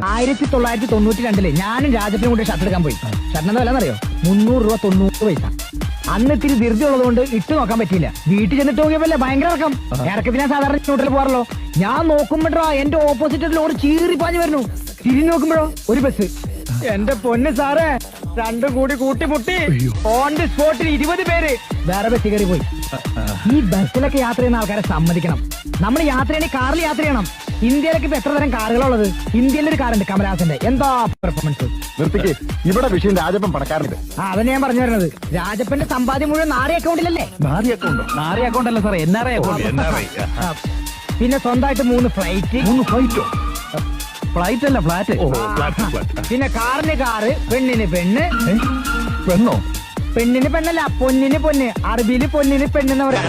1992 ഞാനും രാജപ്പനും കൂടി ഷർട്ട് എടുക്കാൻ പോയി. ഷർട്ടിനെന്താ വില എന്നറിയോ? 300 രൂപ 90 പൈസ. അന്ന് ഇത്തിരി ധൃതി ഉള്ളതുകൊണ്ട് ഇട്ട് നോക്കാൻ പറ്റിയില്ല. വീട്ടിൽ ചെന്നിട്ട് നോക്കിയപ്പോലെ ഭയങ്കര ഇറക്കത്തിന് ഞാൻ സാധാരണ ന്യൂട്രൽ പോകാറല്ലോ. ഞാൻ നോക്കുമ്പോഴോ എന്റെ ഓപ്പോസിറ്റ് ലോറി ചീറി പാഞ്ഞു വരുന്നു. തിരിഞ്ഞു നോക്കുമ്പോഴോ ഒരു ബസ്. എന്റെ പൊന്ന് സാറേ, രണ്ടും കൂടി കൂട്ടിമുട്ടി ഓൺ ദി സ്പോട്ടിൽ 20 പേര് വേറെ ബസ് കയറി പോയി. ഈ ബസ്സിലൊക്കെ യാത്ര ചെയ്യുന്ന ആൾക്കാരെ സമ്മതിക്കണം. നമ്മൾ യാത്ര ചെയ്യണേ കാറിൽ യാത്ര ചെയ്യണം. ഇന്ത്യയിലൊക്കെ ഇപ്പൊ എത്ര തരം കാറുകളുള്ളത്? ഇന്ത്യയിലൊരു കാറുണ്ട് കമലഹാസന്റെ, എന്താ പെർഫോമൻസ്. നിർത്തിക്ക്, ഇവിടെ വിഷയം രാജപ്പൻ പണക്കാരുണ്ട്. അതന്നെ ഞാൻ പറഞ്ഞു വരുന്നത്. രാജപ്പന്റെ സമ്പാദ്യം മുഴുവൻ നാരി അക്കൗണ്ടിലല്ലേ? നാരി അക്കൗണ്ട് അല്ല സാറേ, NRI അക്കൗണ്ട്. പിന്നെ സ്വന്തമായിട്ട് 3 ഫ്ലൈറ്റ്. 3 ഫ്ലൈറ്റോ? ഫ്ലൈറ്റ് അല്ല, ഫ്ലാറ്റ്. പിന്നെ കാറിന് കാറ്, പെണ്ണിന് പെണ്ണ്. പെണ്ണോ? പെണ്ണിന് പെണ്ണല്ല, പൊന്നിന് പൊന്ന്. അറബിയില് പൊന്നിന് പെണ്ണെന്ന് പറയാം.